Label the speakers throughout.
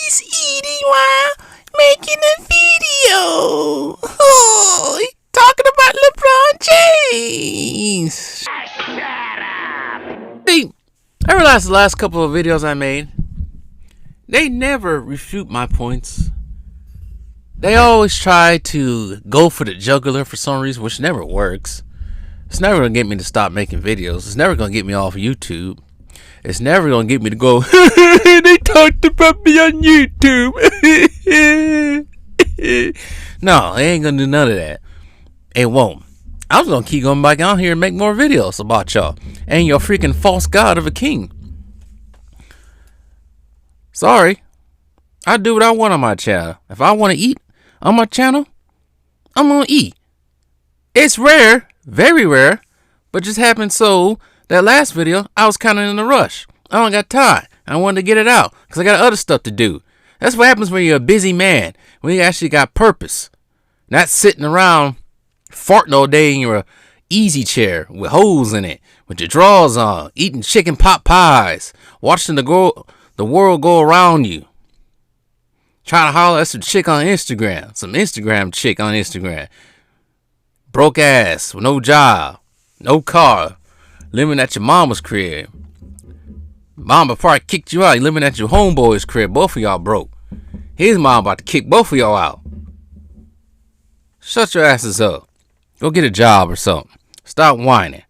Speaker 1: he's eating while making a video. Oh, he's talking about LeBron James. Shut up. See, I realized the last couple of videos I made, they never refute my points. They always try to go for the jugular for some reason, which never works. It's never going to get me to stop making videos. It's never going to get me off YouTube. It's never going to get me to go, they talked about me on YouTube. No, they ain't going to do none of that. It won't. I was going to keep going back on here and make more videos about y'all and your freaking false god of a king. Sorry. I do what I want on my channel. If I want to eat on my channel, I'm going to eat. It's rare, very rare, but just happened so that last video, I was kind of in a rush. I don't got time. I wanted to get it out because I got other stuff to do. That's what happens when you're a busy man, when you actually got purpose. Not sitting around farting all day in your easy chair with holes in it, with your drawers on, eating chicken pot pies, watching the world go around you. Trying to holler at some chick on Instagram, some Instagram chick on Instagram. Broke ass with no job, no car, living at your mama's crib. Mama probably kicked you out. You living at your homeboy's crib. Both of y'all broke. His mom about to kick both of y'all out. Shut your asses up. Go get a job or something. Stop whining.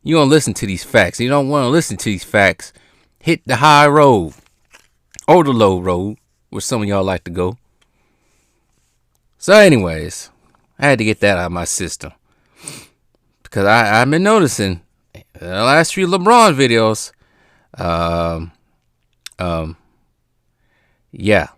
Speaker 1: You don't listen to these facts. You don't want to listen to these facts. Hit the high road or the low road, where some of y'all like to go. So anyways, I had to get that out of my system. Because I've been noticing the last few LeBron videos, yeah.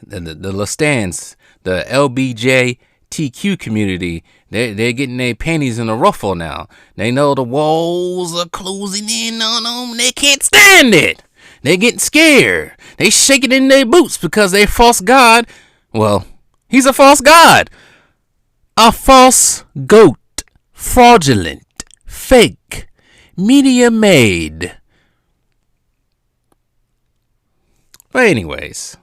Speaker 1: The stands, the LBJTQ community, they're getting their panties in a ruffle now. They know the walls are closing in on them. They can't stand it. They getting scared. They shaking in their boots because their false god, well, he's a false god. A false goat. Fraudulent. Fake. Media made. But anyways,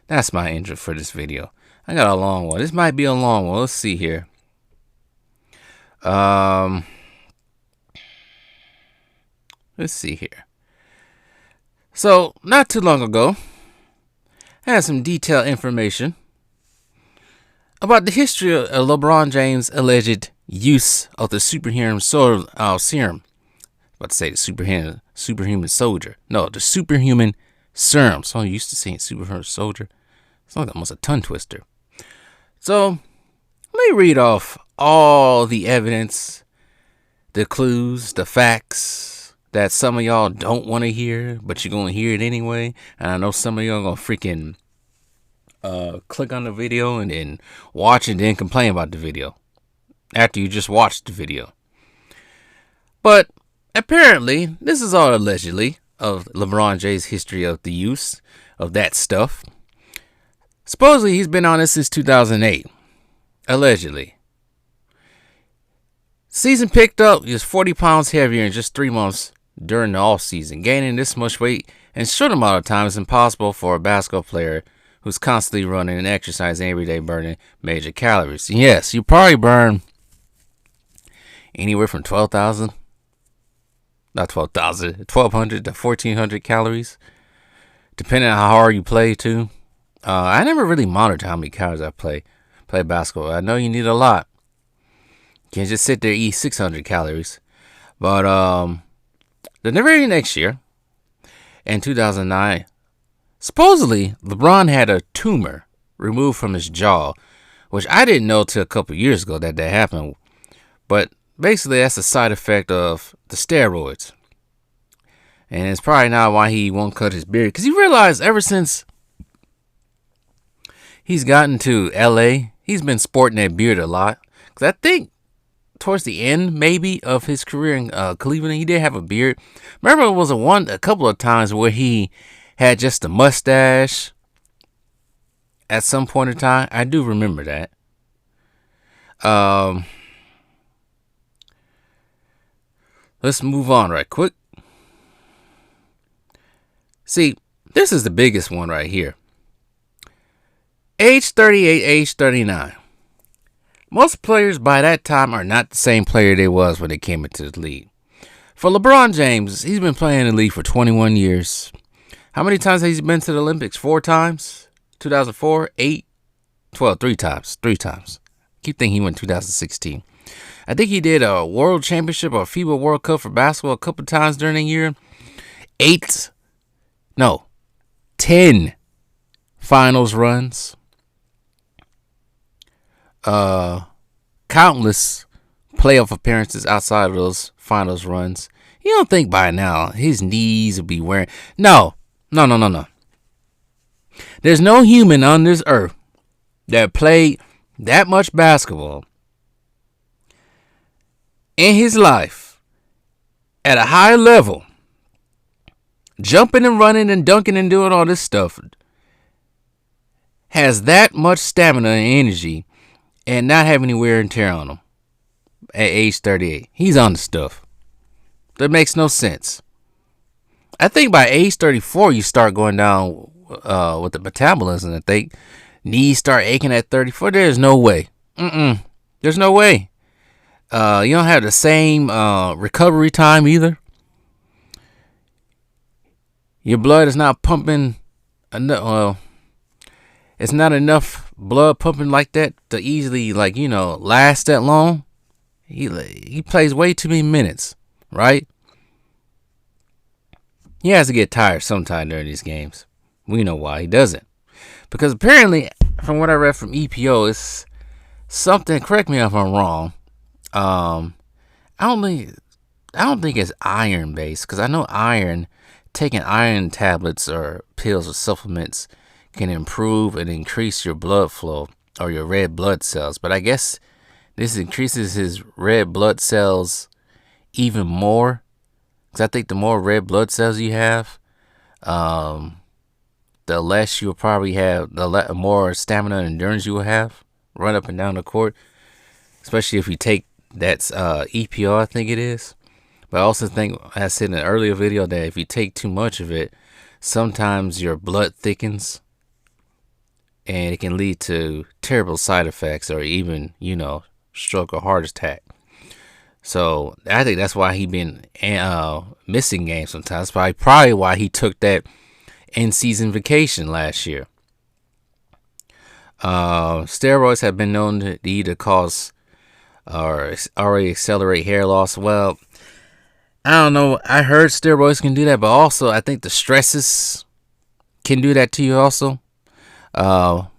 Speaker 1: that's my intro for this video. I got a long one. This might be a long one. Let's see here. Let's see here. So, not too long ago, I had some detailed information about the history of LeBron James' alleged use of the Superhuman Serum. About to say the Superhuman Soldier. No, the Superhuman Serum. So I'm used to saying Superhuman Soldier. It's like almost a tongue twister. So, let me read off all the evidence, the clues, the facts that some of y'all don't want to hear, but you're going to hear it anyway. And I know some of y'all going to freaking click on the video and then watch and then complain about the video after you just watched the video. But apparently, this is all allegedly of LeBron James' history of the use of that stuff. Supposedly, he's been on this since 2008. Allegedly. Season picked up. He was 40 pounds heavier in just 3 months during the off season. Gaining this much weight in short amount of time is impossible for a basketball player who's constantly running and exercising every day, burning major calories. Yes, you probably burn anywhere from 1,200 to 1,400 calories, depending on how hard you play too. I never really monitored how many calories I play basketball. I know you need a lot. You can't just sit there and eat 600 calories. But the very next year, in 2009, supposedly LeBron had a tumor removed from his jaw, which I didn't know till a couple years ago that happened. But basically, that's a side effect of the steroids. And it's probably not why he won't cut his beard. Because he realized ever since he's gotten to LA, he's been sporting that beard a lot. Because I think towards the end, maybe, of his career in Cleveland, he did have a beard. Remember, it was a couple of times where he had just a mustache at some point in time. I do remember that. Let's move on right quick. See, This is the biggest one right here. Age 38, age 39. Most players by that time are not the same player they was when they came into the league. For LeBron James, he's been playing in the league for 21 years. How many times has he been to the Olympics? 4 times? 2004, 8, 12, 3 times. 3 times. Keep thinking he went 2016. I think he did a World Championship or FIBA World Cup for basketball a couple times during the year. 10 finals runs. Countless playoff appearances outside of those finals runs. You don't think by now his knees would be wearing... No. There's no human on this earth that played that much basketball in his life at a high level, jumping and running and dunking and doing all this stuff, has that much stamina and energy and not have any wear and tear on him at age 38. He's on the stuff. That makes no sense. I think by age 34, you start going down with the metabolism. I think knees start aching at 34. There's no way. There's no way. You don't have the same recovery time either. Your blood is not pumping enough. Well, it's not enough blood pumping like that to easily, last that long. He plays way too many minutes, right? He has to get tired sometime during these games. We know why he doesn't. Because apparently, from what I read from EPO, it's something. Correct me if I'm wrong. I don't think it's iron based, because I know taking iron tablets or pills or supplements can improve and increase your blood flow or your red blood cells. But I guess this increases his red blood cells even more, because I think the more red blood cells you have, the less you'll probably have, the more stamina and endurance you will have run up and down the court, especially if you take that's EPO, I think it is. But I also think, I said in an earlier video, that if you take too much of it, sometimes your blood thickens and it can lead to terrible side effects or even, stroke or heart attack. So I think that's why he been missing games sometimes. Probably why he took that in-season vacation last year. Steroids have been known to either cause or already accelerate hair loss. Well, I don't know. I heard steroids can do that, but also I think the stresses can do that to you also. But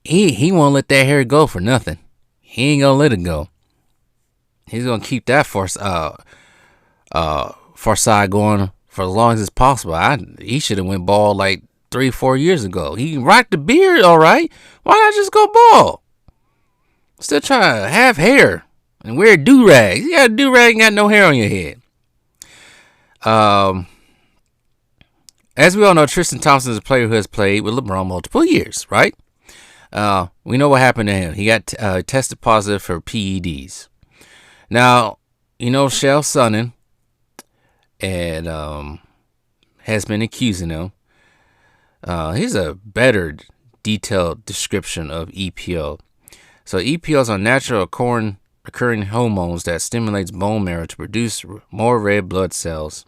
Speaker 1: he won't let that hair go for nothing. He ain't gonna let it go. He's gonna keep that foresight going for as long as it's possible. He should have went bald like 3-4 years ago. He rocked the beard all right. Why not just go bald? Still try to have hair and wear do-rags. You got a do-rag and got no hair on your head. As we all know, Tristan Thompson is a player who has played with LeBron multiple years, right? We know what happened to him. He got tested positive for PEDs. Now, Shel Sonnen and has been accusing him. Here's a better detailed description of EPO. So EPOs are natural occurring hormones that stimulates bone marrow to produce more red blood cells.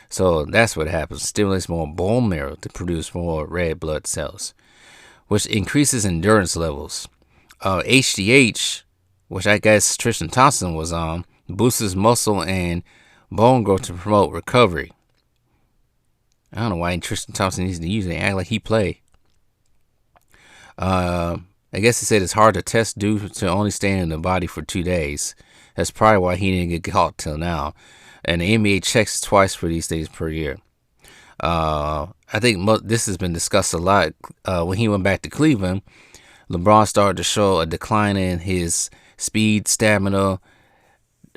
Speaker 1: So that's what happens. Stimulates more bone marrow to produce more red blood cells, which increases endurance levels. HGH, which I guess Tristan Thompson was on, boosts muscle and bone growth to promote recovery. I don't know why Tristan Thompson needs to use it. Act like he played. I guess he said it's hard to test due to only staying in the body for 2 days. That's probably why he didn't get caught till now. And the NBA checks twice for these things per year. I think this has been discussed a lot. When he went back to Cleveland, LeBron started to show a decline in his speed, stamina,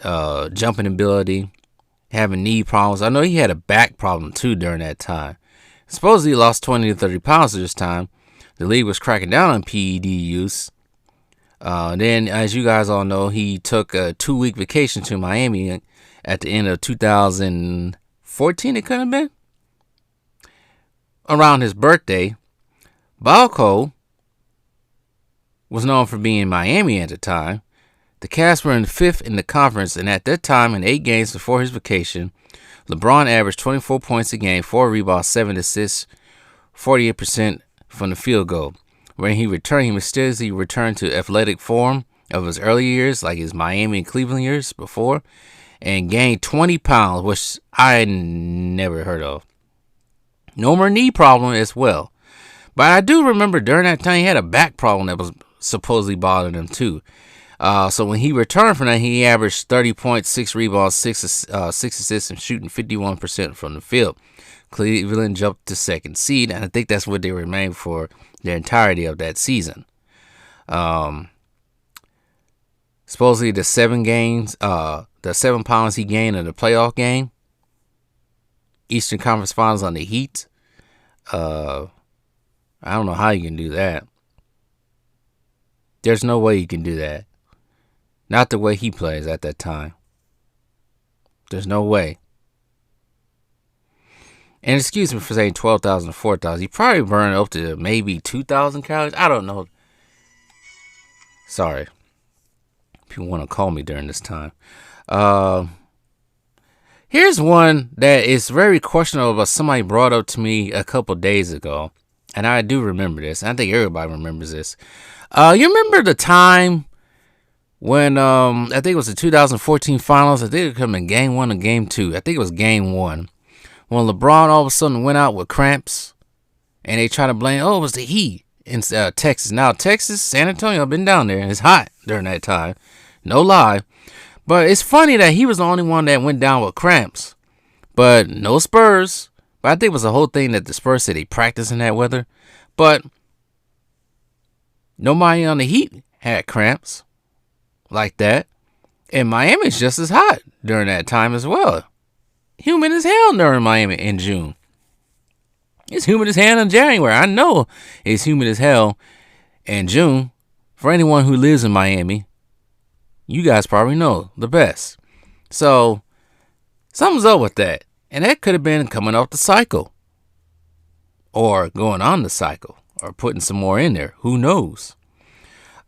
Speaker 1: jumping ability, having knee problems. I know he had a back problem too during that time. Supposedly he lost 20 to 30 pounds at this time. The league was cracking down on PED use. Then, as you guys all know, he took a 2-week vacation to Miami at the end of 2004. 14 it could have been. Around his birthday, Balco was known for being in Miami at the time. The Cavs were in 5th in the conference, and at that time, in 8 games before his vacation, LeBron averaged 24 points a game, 4 rebounds, 7 assists, 48% from the field goal. When he returned, he mysteriously returned to athletic form of his early years, like his Miami and Cleveland years before, and gained 20 pounds, which I never heard of. No more knee problem as well. But I do remember during that time he had a back problem that was supposedly bothering him too. So when he returned from that, he averaged 30 points, 6 rebounds, 6 assists, and shooting 51% from the field. Cleveland jumped to 2nd seed, and I think that's what they remained for the entirety of that season. Supposedly the 7 pounds he gained in the playoff game, Eastern Conference Finals on the Heat. I don't know how you can do that. There's no way you can do that. Not the way he plays at that time. There's no way. And excuse me for saying 12,000 to 4,000. He probably burned up to maybe 2,000 calories. I don't know. Sorry. People want to call me during this time. Here's one that is very questionable, but somebody brought up to me a couple days ago. And I do remember this. I think everybody remembers this. You remember the time when I think it was the 2014 finals? I think it could have been game 1 or game 2. I think it was game 1. When LeBron all of a sudden went out with cramps, and they try to blame, it was the Heat in Texas. Now, Texas, San Antonio, I've been down there, and it's hot during that time. No lie. But it's funny that he was the only one that went down with cramps. But no Spurs. But I think it was the whole thing that the Spurs said they practiced in that weather. But nobody on the Heat had cramps like that. And Miami's just as hot during that time as well. Humid as hell during Miami in June. It's humid as hell in January. I know it's humid as hell in June. For anyone who lives in Miami, you guys probably know the best. So, something's up with that. And that could have been coming off the cycle. Or going on the cycle. Or putting some more in there. Who knows?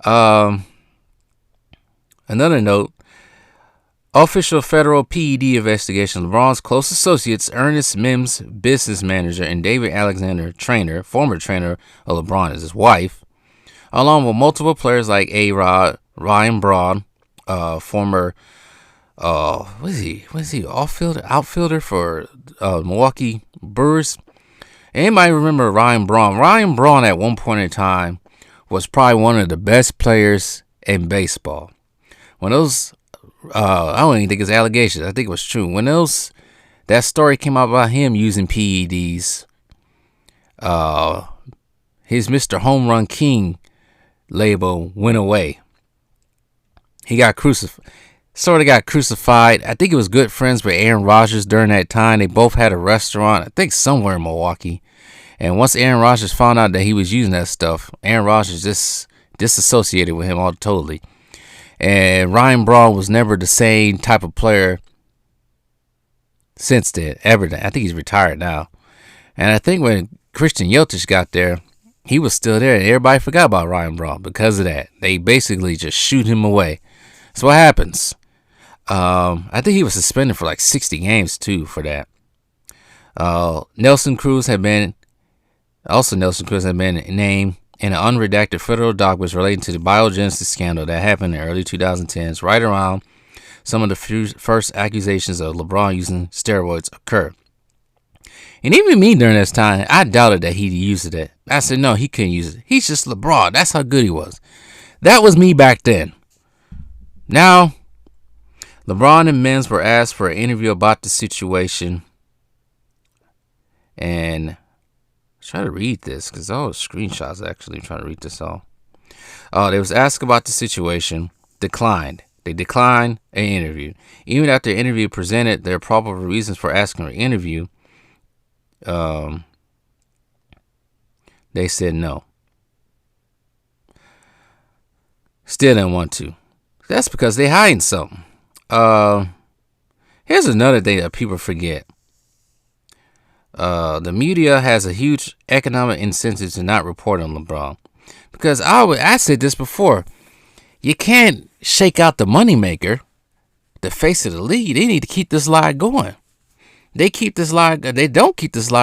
Speaker 1: Another note. Official federal PED investigation. LeBron's close associates, Ernest Mims, business manager, and David Alexander, trainer, former trainer of LeBron, is his wife, along with multiple players like A-Rod, Ryan Braun, former, what is he, outfielder for Milwaukee Brewers. Anybody remember Ryan Braun? Ryan Braun at one point in time was probably one of the best players in baseball. When those I don't even think it's allegations. I think it was true. When that story came out about him using PEDs, his Mr. Home Run King label went away. He got crucified. I think he was good friends with Aaron Rodgers during that time. They both had a restaurant, I think somewhere in Milwaukee. And once Aaron Rodgers found out that he was using that stuff, Aaron Rodgers just disassociated with him all totally. And Ryan Braun was never the same type of player since then, ever. I think he's retired now. And I think when Christian Yelich got there, he was still there. And everybody forgot about Ryan Braun because of that. They basically just shoot him away. That's what happens. I think he was suspended for like 60 games, too, for that. Nelson Cruz had been named in an unredacted federal documents relating to the biogenesis scandal that happened in the early 2010s, right around some of the first accusations of LeBron using steroids occur. And even me during this time, I doubted that he'd used it. I said, no, he couldn't use it. He's just LeBron. That's how good he was. That was me back then. Now, LeBron and Mims were asked for an interview about the situation. And try to read this because all the screenshots actually. I'm trying to read this all. They was asked about the situation, declined. They declined an interview. Even after the interview presented their proper reasons for asking for an interview, they said no. Still didn't want to. That's because they hiding something. Here's another thing that people forget. The media has a huge economic incentive to not report on LeBron. Because I said this before. You can't shake out the moneymaker, the face of the league. They need to keep this lie going. They don't keep this lie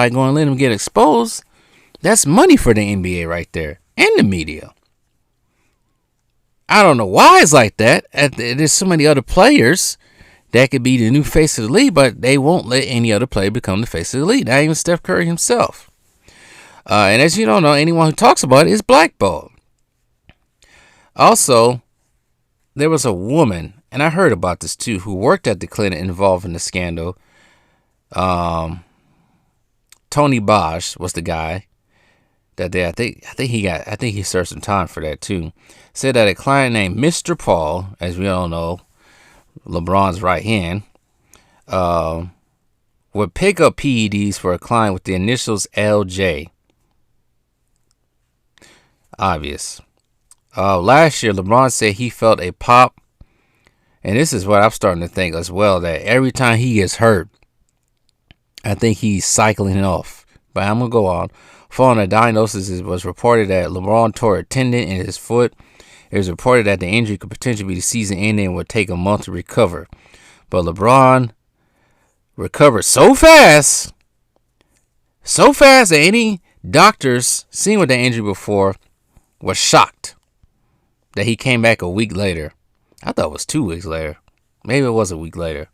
Speaker 1: going, let them get exposed. That's money for the NBA right there. And the media. I don't know why it's like that. There's so many other players that could be the new face of the league, but they won't let any other player become the face of the league. Not even Steph Curry himself. And as you don't know, anyone who talks about it is blackballed. Also, there was a woman, and I heard about this too, who worked at the clinic involved in the scandal. Tony Bosch was the guy that day. I think he served some time for that too. Said that a client named Mr. Paul, as we all know, LeBron's right hand, would pick up PEDs for a client with the initials LJ. Obvious. Last year, LeBron said he felt a pop, and this is what I'm starting to think as well, that every time he gets hurt, I think he's cycling off. But I'm going to go on. Following a diagnosis, it was reported that LeBron tore a tendon in his foot. It was reported that the injury could potentially be the season ending and would take a month to recover. But LeBron recovered so fast that any doctors seen with that injury before was shocked that he came back a week later. I thought it was 2 weeks later. Maybe it was a week later.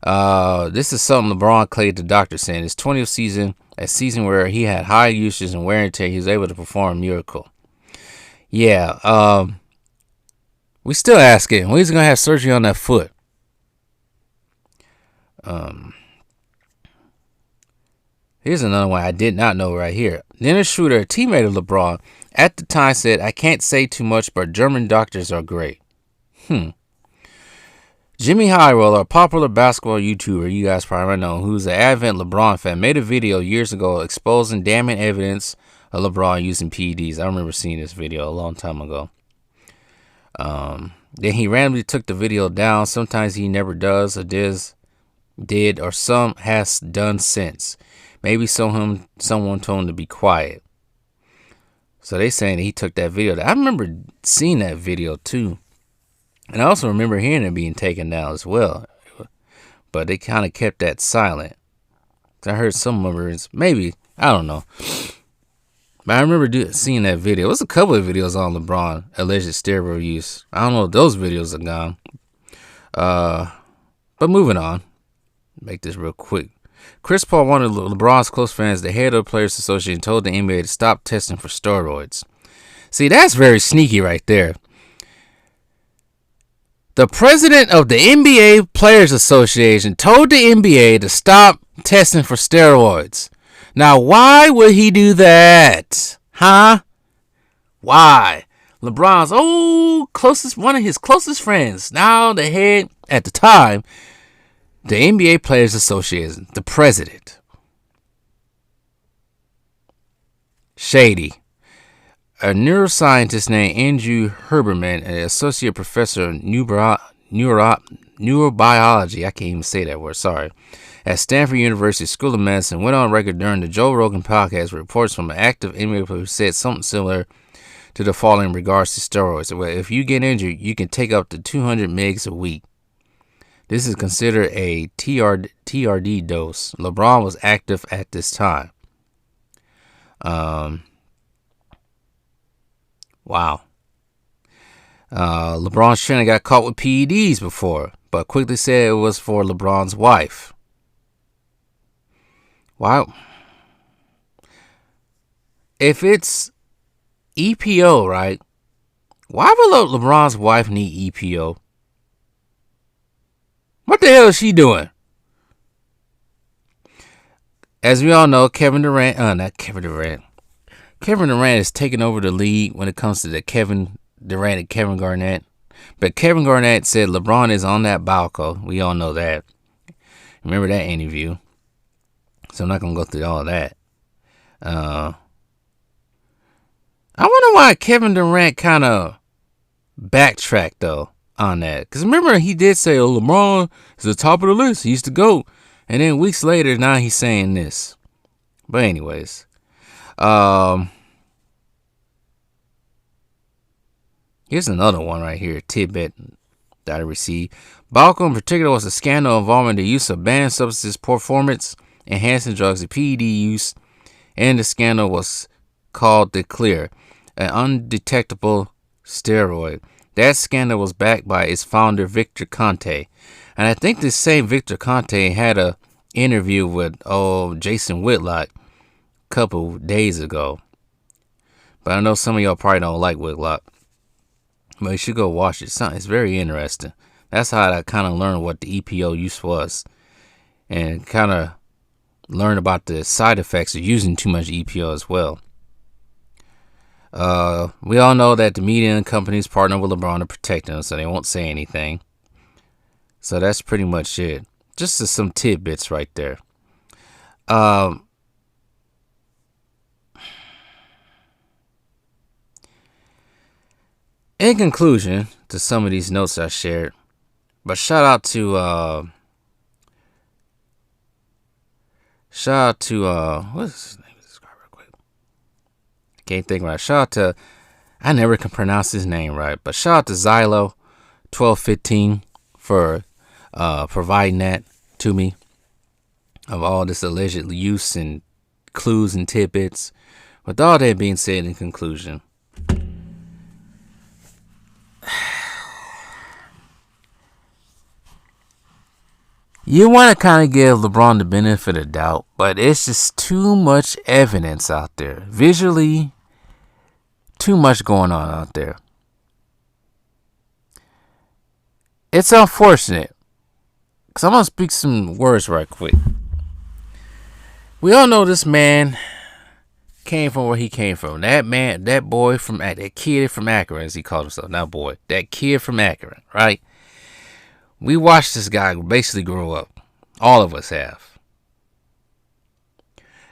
Speaker 1: This is something LeBron claimed the doctor saying his 20th season, a season where he had high usage and wear and tear, he was able to perform a miracle. Yeah, we still asking, when he's going to have surgery on that foot? Here's another one I did not know right here. Dennis Schroeder, a teammate of LeBron, at the time said, "I can't say too much, but German doctors are great." Jimmy Highroller, a popular basketball YouTuber you guys probably know, who's an avid LeBron fan, made a video years ago exposing damning evidence of LeBron using PEDs. I remember seeing this video a long time ago. Then he randomly took the video down. Sometimes he never does or did or some has done since. Maybe someone told him to be quiet. So they saying that he took that video. I remember seeing that video too. And I also remember hearing it being taken down as well. But they kind of kept that silent. I heard some rumors, maybe, I don't know. But I remember seeing that video. It was a couple of videos on LeBron, alleged steroid use. I don't know if those videos are gone. But moving on. Make this real quick. Chris Paul, one of LeBron's close friends, the head of the Players Association, told the NBA to stop testing for steroids. See, that's very sneaky right there. The president of the NBA Players Association told the NBA to stop testing for steroids. Now, why would he do that? Huh? Why? LeBron's one of his closest friends, now the head at the time, the NBA Players Association, the president. Shady. A neuroscientist named Andrew Huberman, an associate professor of neurobiology, I can't even say that word, sorry, at Stanford University School of Medicine, went on record during the Joe Rogan podcast with reports from an active NBA player who said something similar to the following in regards to steroids. Well, if you get injured, you can take up to 200 mgs a week. This is considered a TRD dose. LeBron was active at this time. Wow. LeBron's trainer got caught with PEDs before, but quickly said it was for LeBron's wife. Wow. If it's EPO, right? Why would LeBron's wife need EPO? What the hell is she doing? As we all know, Kevin Durant is taking over the league when it comes to the Kevin Durant and Kevin Garnett. But Kevin Garnett said LeBron is on that balcony. We all know that. Remember that interview. So I'm not going to go through all of that. I wonder why Kevin Durant kind of backtracked, though, on that. Because remember, he did say, LeBron is the top of the list. He used to go. And then weeks later, now he's saying this. But anyways, um, here's another one right here, tidbit that I received. Balco in particular was a scandal involving the use of banned substances, performance enhancing drugs, the PED use, and the scandal was called the Clear, an undetectable steroid. That scandal was backed by its founder, Victor Conte. And I think this same Victor Conte had a interview with Jason Whitlock a couple days ago. But I know some of y'all probably don't like Whitlock. But you should go watch it. It's very interesting. That's how I kind of learned what the EPO use was. And kind of learn about the side effects of using too much EPO as well. We all know that the media and companies partner with LeBron to protect him, so they won't say anything. So that's pretty much it. Just some tidbits right there. In conclusion to some of these notes I shared, but shout out to what's his name? This guy real quick. Can't think right. Shout out to, I never can pronounce his name right, but shout out to Xylo 1215 for providing that to me of all this alleged use and clues and tidbits. With all that being said, in conclusion, you want to kind of give LeBron the benefit of doubt, but it's just too much evidence out there. Visually, too much going on out there. It's unfortunate, because I'm going to speak some words right quick. We all know this man came from where he came from. That kid from Akron, as he called himself. Not boy, that kid from Akron, right? We watched this guy basically grow up. All of us have.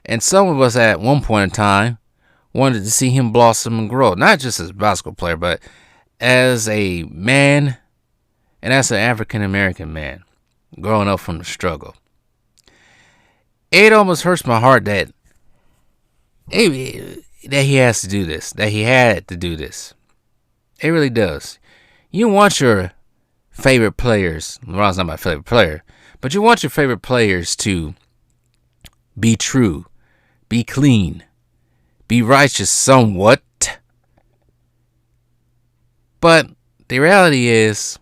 Speaker 1: And some of us at one point in time wanted to see him blossom and grow. Not just as a basketball player, but as a man and as an African American man growing up from the struggle. It almost hurts my heart that he has to do this, that he had to do this. It really does. You want your favorite players, LeBron's not my favorite player, but you want your favorite players to be true, be clean, be righteous somewhat. But the reality is,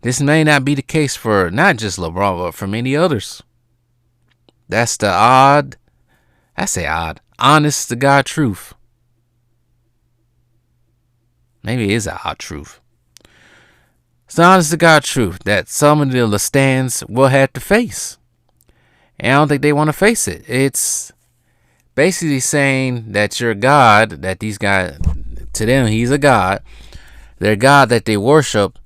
Speaker 1: this may not be the case for not just LeBron, but for many others. That's the honest to God truth. Maybe it is an odd truth. It's the honest to God truth that some of the stands will have to face. And I don't think they want to face it. It's basically saying that your God, that these guys, to them, he's a God. Their God that they worship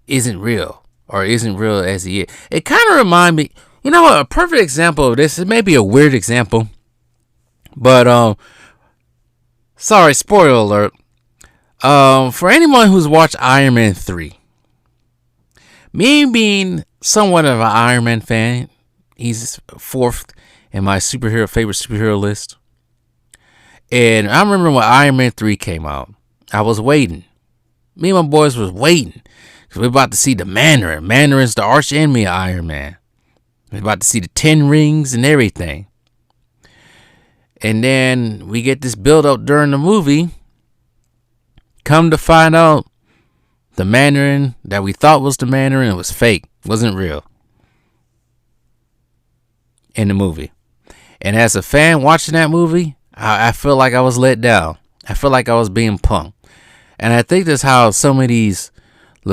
Speaker 1: isn't real, or isn't real as he is. It kind of reminds me, you know what, a perfect example of this, it may be a weird example, but sorry, spoiler alert. For anyone who's watched Iron Man 3, me being somewhat of an Iron Man fan, he's fourth in my favorite superhero list. And I remember when Iron Man 3 came out, I was waiting. Me and my boys was waiting, because we're about to see the Mandarin. Mandarin's the arch enemy of Iron Man. We're about to see the 10 rings and everything. And then we get this build up during the movie. Come to find out, the Mandarin that we thought was the Mandarin, it was fake. It wasn't real. In the movie. And as a fan watching that movie, I feel like I was let down. I feel like I was being punked. And I think that's how some of these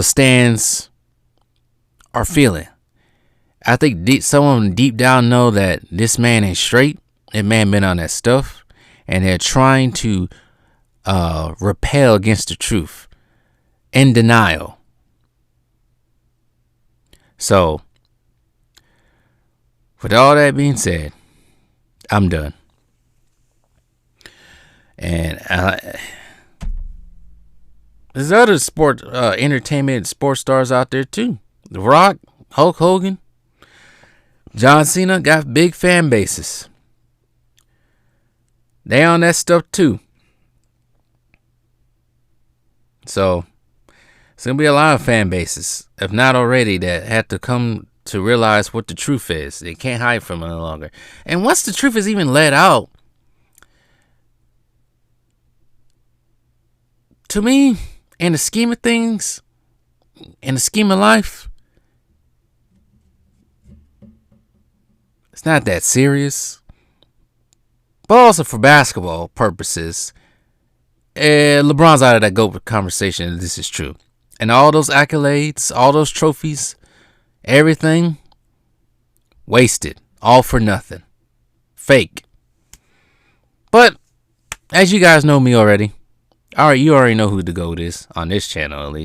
Speaker 1: stands are feeling. I think some of them deep down know that this man ain't straight. That man been on that stuff. And they're trying to repel against the truth. In denial. So, with all that being said, I'm done. And there's other entertainment sports stars out there too. The Rock, Hulk Hogan, John Cena got big fan bases. They on that stuff too. So it's going to be a lot of fan bases, if not already, that have to come to realize what the truth is. They can't hide from it no longer. And once the truth is even let out, to me, in the scheme of things, in the scheme of life, it's not that serious. But also for basketball purposes, LeBron's out of that GOAT conversation. This is true. And all those accolades, all those trophies, everything, wasted. All for nothing. Fake. But, as you guys know me already, you already know who the GOAT is, on this channel at least.